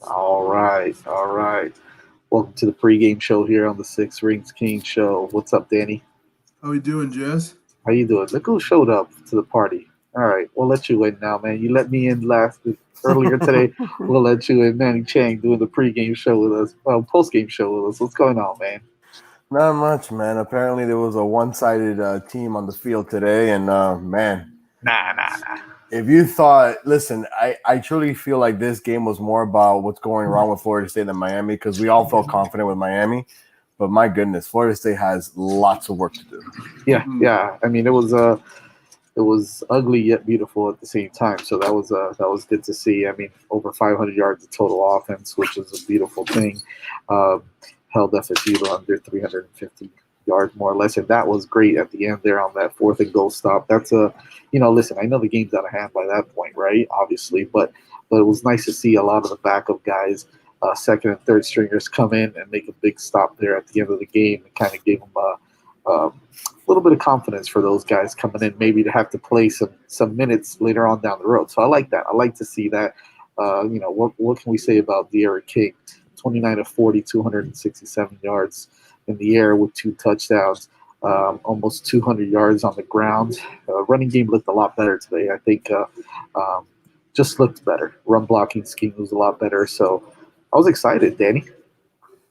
All right, all right. Welcome to the pregame show here on the Six Rings King Show. What's up, Danny? How we doing, Jess? How you doing? Look who showed up to the party. All right, we'll let you in now, man. You let me in earlier today. We'll let you in, Manny Chang, doing the pregame show with us. Well, postgame show with us. What's going on, man? Not much, man. Apparently, there was a one-sided team on the field today, and man, Nah. if you thought, listen, I truly feel like this game was more about what's going wrong with Florida State than Miami because we all felt confident with Miami, but my goodness, Florida State has lots of work to do. Yeah. I mean, it was ugly yet beautiful at the same time. So that was good to see. I mean, over 500 yards of total offense, which is a beautiful thing. Um, Held FSU to under 350 yards more or less, and that was great at the end there on that fourth and goal stop. That's listen, I know the game's out of hand by that point, right? Obviously, but it was nice to see a lot of the backup guys, second and third stringers, come in and make a big stop there at the end of the game and kind of gave them a little bit of confidence for those guys coming in, maybe to have to play some minutes later on down the road. So I like that. I like to see that. What can we say about De'Aaron King? 29 of 40, 267 yards in the air with 2 touchdowns, almost 200 yards on the ground. Running game looked a lot better today. I think just looked better. Run blocking scheme was a lot better. So I was excited, Danny.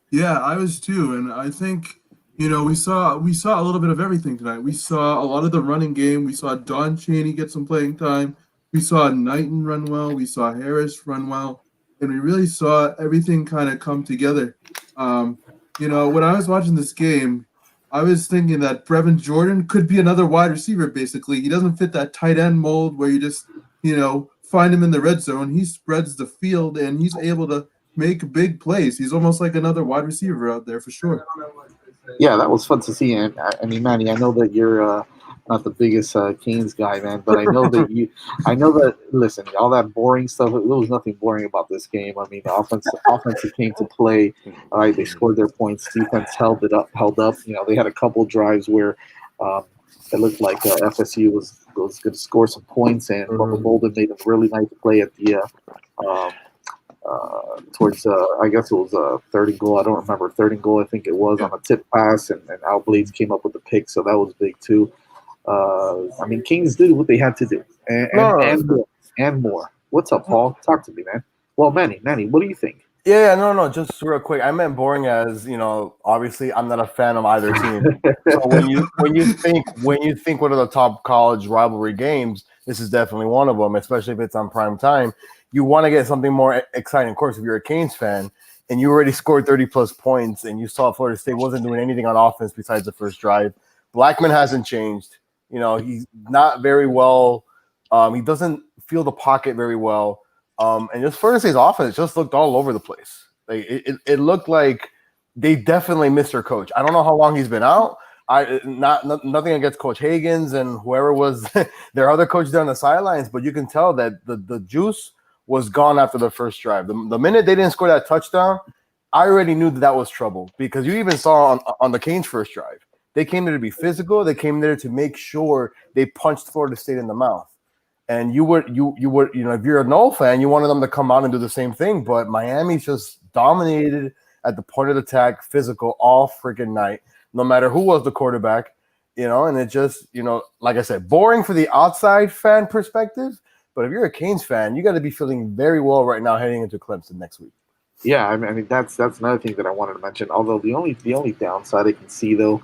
Yeah, I was too, and I think we saw a little bit of everything tonight. We saw a lot of the running game. We saw Don Chaney get some playing time. We saw Knighton run well. We saw Harris run well, and we really saw everything kind of come together. When I was watching this game, I was thinking that Brevin Jordan could be another wide receiver. Basically, he doesn't fit that tight end mold where you just find him in the red zone. He spreads the field and he's able to make big plays. He's almost like another wide receiver out there for sure. Yeah, that was fun to see. And I mean, Manny, I know that you're not the biggest Canes guy, man, but I know that. Listen, all that boring stuff. There was nothing boring about this game. I mean, the offense came to play. All right, they scored their points. Defense held up. They had a couple drives where um, it looked like FSU was going to score some points, and Bubba Bolden made a really nice play at the towards I guess it was third and goal. I don't remember third and goal. I think it was on a tip pass, and Al Blades came up with the pick, so that was big too. I mean, Kings did what they had to do, and more, and more. What's up, Paul? Talk to me, man. Well, Manny, what do you think? Yeah, no, just real quick. I meant boring as obviously I'm not a fan of either team. So when you think what are the top college rivalry games, this is definitely one of them, especially if it's on prime time. You want to get something more exciting. Of course, if you're a Canes fan and you already scored 30 plus points and you saw Florida State wasn't doing anything on offense besides the first drive, Blackman hasn't changed. He's not very well. He doesn't feel the pocket very well. And just Florida State's offense just looked all over the place. Like it looked like they definitely missed their coach. I don't know how long he's been out. Nothing against Coach Hagens and whoever was their other coach there on the sidelines, but you can tell that the juice was gone after the first drive. The minute they didn't score that touchdown, I already knew that was trouble because you even saw on the Canes' first drive. They came there to be physical. They came there to make sure they punched Florida State in the mouth. And you would, if you're a Noel fan, you wanted them to come out and do the same thing. But Miami's just dominated at the point of attack, physical all freaking night, no matter who was the quarterback, and it just, like I said, boring for the outside fan perspective. But if you're a Canes fan, you got to be feeling very well right now heading into Clemson next week. Yeah, I mean that's another thing that I wanted to mention. Although the only downside I can see though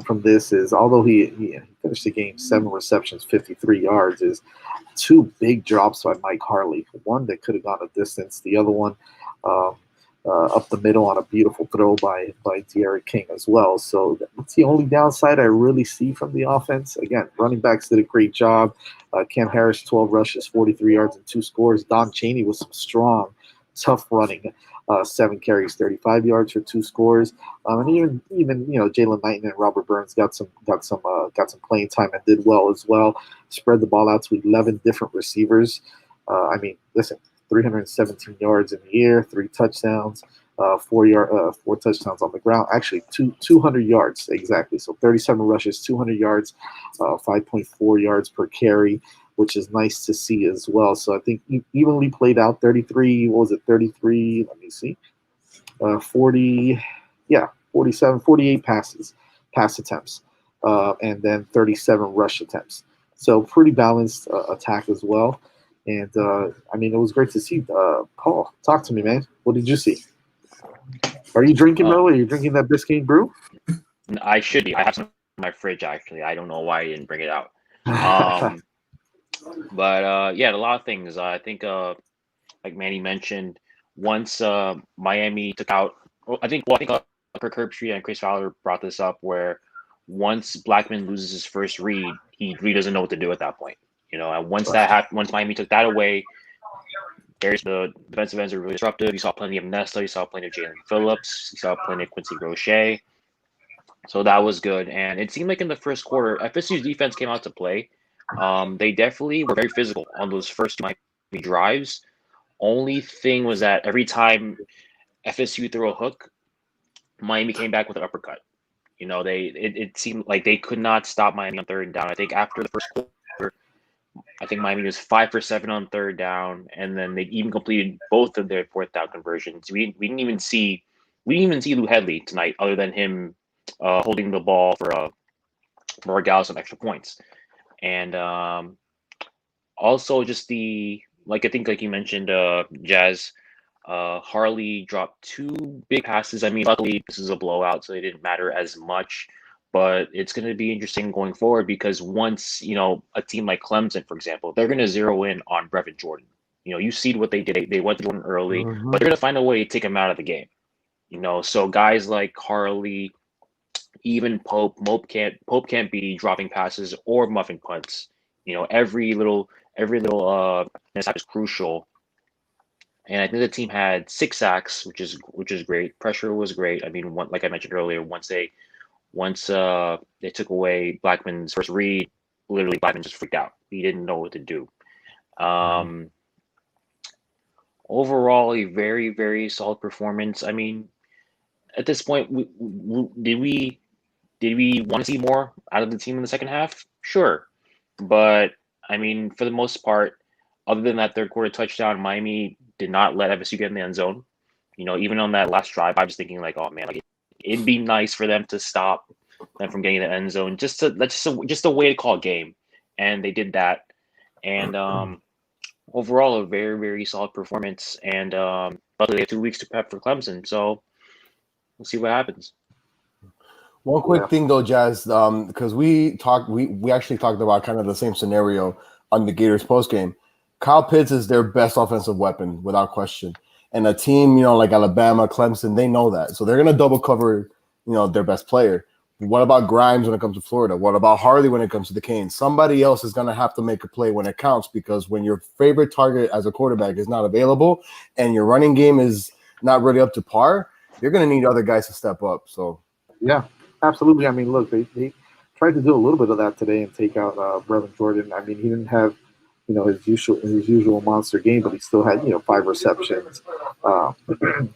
from this is although he finished the game 7 receptions, 53 yards, is two big drops by Mike Harley. One that could have gone a distance, the other one um, up the middle on a beautiful throw by De'Aaron King as well. So that's the only downside I really see from the offense. Again, running backs did a great job. Cam Harris 12 rushes, 43 yards and 2 scores. Don Chaney was some strong, tough running. 7 carries, 35 yards for 2 scores, and even Jalen Knighton and Robert Burns got some playing time and did well as well. Spread the ball out to 11 different receivers. I mean, listen, 317 yards in the air, 3 touchdowns, 4 touchdowns on the ground. Actually, 200 yards exactly. So 37 rushes, 200 yards, 5.4 yards per carry. which is nice to see as well. So I think evenly played out. 33, what was it? 33. Let me see. 40, yeah, 47, 48 pass attempts, and then 37 rush attempts. So pretty balanced attack as well. And I mean, it was great to see. Paul, talk to me, man. What did you see? Are you drinking, bro? Are you drinking that Biscayne brew? I should be. I have some in my fridge actually. I don't know why I didn't bring it out. Um, but yeah, a lot of things. I think, like Manny mentioned, once Miami took out, I think Kirk Herbstreit and Chris Fowler brought this up, where once Blackman loses his first read, he really doesn't know what to do at that point. And once that happened, once Miami took that away, there's the defensive ends are really disruptive. You saw plenty of Nesta, you saw plenty of Jalen Phillips, you saw plenty of Quincy Roche. So that was good. And it seemed like in the first quarter, FSU's defense came out to play. They definitely were very physical on those first two Miami drives. Only thing was that every time FSU threw a hook, Miami came back with an uppercut. It seemed like they could not stop Miami on third and down. I think after the first quarter, I think Miami was 5 for 7 on third down, and then they even completed both of their fourth down conversions. We didn't even see Lou Headley tonight, other than him holding the ball for Dallas some extra points. And also just I think like you mentioned, Jazz, Harley dropped 2 big passes. I mean, luckily this is a blowout, so it didn't matter as much. But it's going to be interesting going forward, because once, a team like Clemson, for example, they're going to zero in on Brevin Jordan. You see what they did. They went to Jordan early, but they're going to find a way to take him out of the game. So guys like Harley, even Pope can't be dropping passes or muffing punts. Every little mishap is crucial. And I think the team had 6 sacks, which is great. Pressure was great. I mean, like I mentioned earlier, once they took away Blackman's first read, literally Blackman just freaked out. He didn't know what to do. Overall, a very, very solid performance. I mean, at this point, did we want to see more out of the team in the second half? Sure. But, I mean, for the most part, other than that third quarter touchdown, Miami did not let FSU get in the end zone. Even on that last drive, I was thinking like, oh man, like it'd be nice for them to stop them from getting in the end zone. Just a way to call a game, and they did that. And overall, a very, very solid performance. And luckily, they have 2 weeks to prep for Clemson, so we'll see what happens. One quick thing though, Jazz, because we actually talked about kind of the same scenario on the Gators postgame. Kyle Pitts is their best offensive weapon without question, and a team like Alabama, Clemson, they know that, so they're gonna double cover their best player. What about Grimes when it comes to Florida? What about Harley when it comes to the Canes? Somebody else is gonna have to make a play when it counts, because when your favorite target as a quarterback is not available and your running game is not really up to par, you're gonna need other guys to step up. So yeah. Absolutely. I mean, look, they tried to do a little bit of that today and take out Brevin Jordan. I mean, he didn't have, his usual monster game, but he still had, 5 receptions. What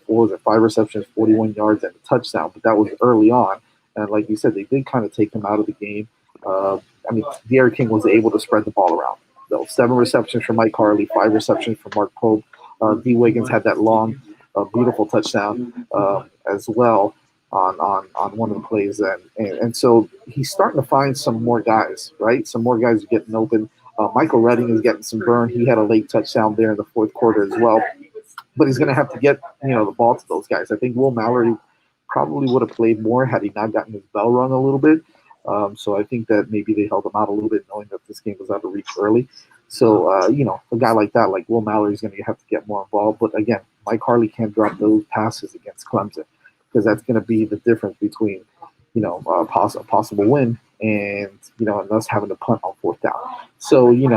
was it? 5 receptions, 41 yards, and a touchdown. But that was early on, and like you said, they did kind of take him out of the game. I mean, De'Aaron King was able to spread the ball around. So 7 receptions from Mike Harley, 5 receptions from Mark Pope. D. Wiggins had that long, beautiful touchdown as well. On one of the plays, and so he's starting to find some more guys, right? Some more guys are getting open. Michael Redding is getting some burn. He had a late touchdown there in the fourth quarter as well, but he's going to have to get the ball to those guys. I think Will Mallory probably would have played more had he not gotten his bell rung a little bit. So I think that maybe they held him out a little bit, knowing that this game was out of reach early. So a guy like that, like Will Mallory, is going to have to get more involved. But again, Mike Harley can't drop those passes against Clemson, because that's going to be the difference between, a possible win and, us having to punt on 4th down. So, you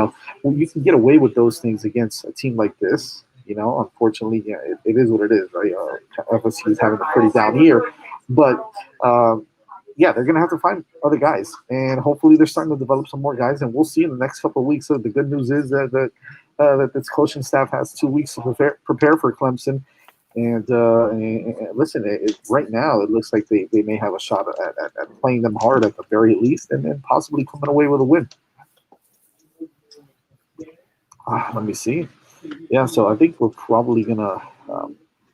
can get away with those things against a team like this. Unfortunately, it is what it is, right? FSU is having a pretty down year. But, they're going to have to find other guys. And hopefully they're starting to develop some more guys. And we'll see in the next couple of weeks. So the good news is that this coaching staff has 2 weeks to prepare for Clemson. And listen, right now it looks like they may have a shot at playing them hard at the very least, and then possibly coming away with a win. Let me see. Yeah, so I think we're probably gonna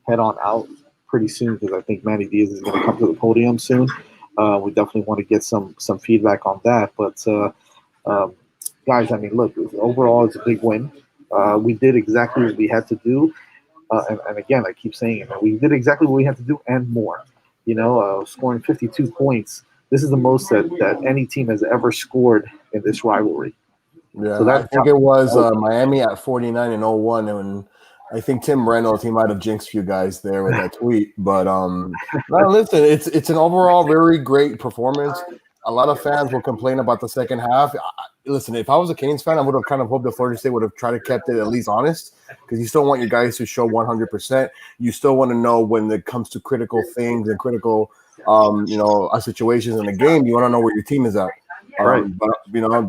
head on out pretty soon because I think Manny Diaz is gonna come to the podium soon. We definitely want to get some feedback on that. But um, guys, I mean, look, overall, it's a big win. We did exactly what we had to do, and again, I keep saying it, man, we did exactly what we had to do and more. Scoring 52 points. This is the most that any team has ever scored in this rivalry. Yeah, So I that think it was Miami at 49 and 01, and I think Tim Reynolds, he might have jinxed you guys there with that tweet. But no, listen, it's an overall very great performance. A lot of fans will complain about the second half. Listen, if I was a Canes fan, I would have kind of hoped that Florida State would have tried to kept it at least honest, because you still want your guys to show 100%. You still want to know when it comes to critical things and critical, situations in the game. You want to know where your team is at. Right. But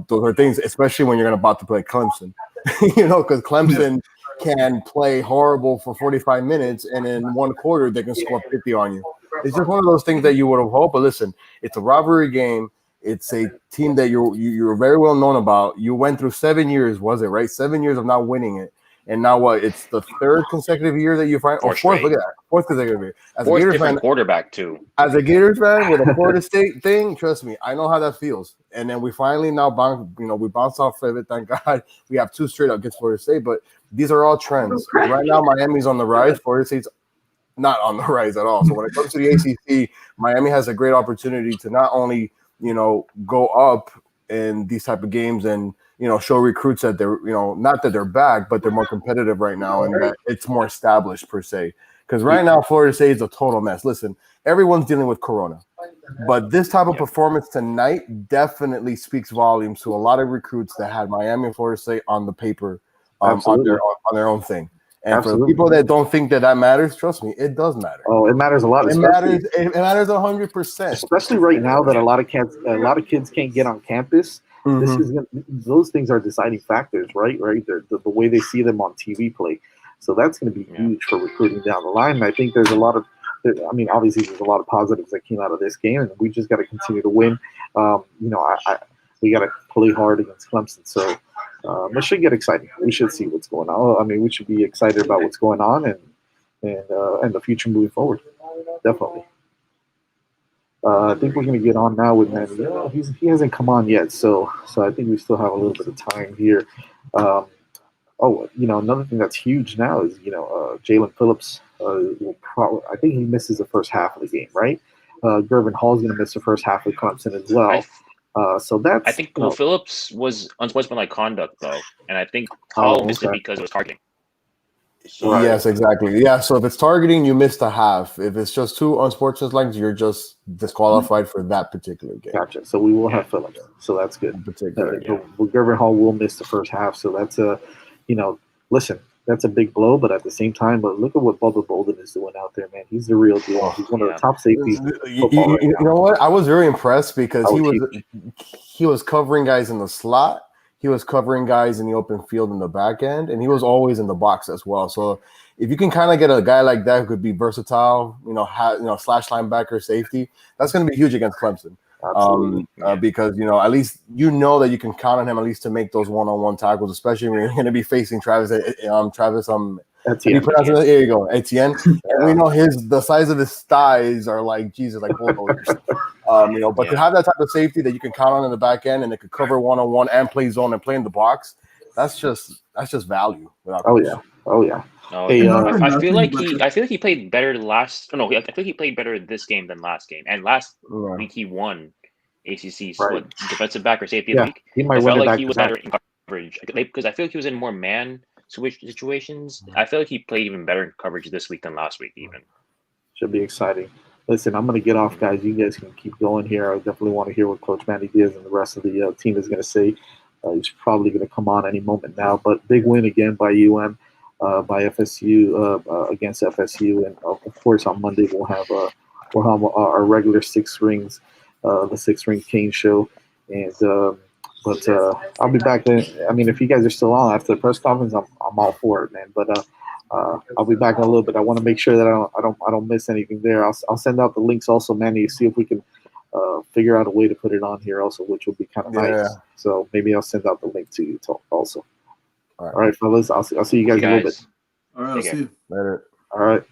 those are things, especially when you're about to play Clemson, because Clemson can play horrible for 45 minutes, and in one quarter they can score 50 on you. It's just one of those things that you would have hoped. But listen, it's a rivalry game. It's a team that you're very well known about. You went through 7 years, was it right? 7 years of not winning it. And now what? It's the third consecutive year that you find. Fourth. Look at that. Fourth consecutive year. As Fourth a Gators different fan, quarterback too. as a Gators fan with a Florida State thing, trust me, I know how that feels. And then we finally now we bounced off of it. Thank God we have 2 straight up against Florida State. But these are all trends. Right now, Miami's on the rise. Florida State's not on the rise at all. So when it comes to the ACC, Miami has a great opportunity to not only go up in these type of games and show recruits that they're not that they're back, but they're more competitive right now and that it's more established per se. Because right now Florida State is a total mess. Listen, everyone's dealing with Corona, but this type of performance tonight definitely speaks volumes to a lot of recruits that had Miami and Florida State on the paper, on their own thing. And for the people that don't think that matters, trust me, it does matter. Oh, it matters a lot. It matters 100%. Especially right now that a lot of kids can't get on campus. Those things are deciding factors, right? The way they see them on TV play. So that's going to be huge for recruiting down the line. And I think there's a lot of, obviously there's a lot of positives that came out of this game, and we just got to continue to win. We got to play hard against Clemson. So it should get exciting. We should see what's going on. I mean, we should be excited about what's going on and the future moving forward. Definitely. I think we're going to get on now with Manny. He hasn't come on yet, so I think we still have a little bit of time here. Another thing that's huge now is Jalen Phillips will probably. I think he misses the first half of the game, right? Gervin Hall's going to miss the first half of Clemson as well. I think Phillips was unsportsmanlike conduct though, and I think Hall missed it because it was targeting. So, yes, exactly. Yeah, so if it's targeting, you missed a half. If it's just 2 unsportsmanlike, you're just disqualified for that particular game. Gotcha. So we will have Phillips. So that's good. Gervin Hall will miss the first half. So that's listen, that's a big blow. But at the same time, look at what Bubba Bolden is doing out there, man. He's the real deal. He's one of the top safeties. You know what? I was very impressed because he was covering guys in the slot. He was covering guys in the open field in the back end, and he was always in the box as well. So if you can kind of get a guy like that who could be versatile, slash linebacker, safety, that's going to be huge against Clemson. Because at least that you can count on him at least to make those one-on-one tackles, especially when you're going to be facing Travis. Etienne. There you go, Etienne. And we know the size of his thighs are like Jesus, like bulldozers. But to have that type of safety that you can count on in the back end and it could cover one-on-one and play zone and play in the box, that's just value. Oh yeah. Hey, I feel like he played better last. No, I think he played better this game than last game. And last week he won ACC defensive back or safety of the week. He might win it. He was better in coverage because I feel like he was in more man switch situations. I feel like he played even better in coverage this week than last week. Even should be exciting. Listen, I'm going to get off, guys. You guys can keep going here. I definitely want to hear what Coach Manny Diaz and the rest of the team is going to say. He's probably going to come on any moment now. But big win again by by FSU against FSU, and of course on Monday we'll have our regular Six Rings, the Six Ring Cane Show, and but I'll be back then. I mean, if you guys are still on after the press conference, I'm all for it, man. But I'll be back in a little bit. I want to make sure that I don't miss anything there. I'll send out the links also, Manny, to see if we can figure out a way to put it on here also, which will be kind of nice. So maybe I'll send out the link to you also. All right, fellas. I'll see you guys in a little bit. All right, I'll Take care. see you. Later. All right.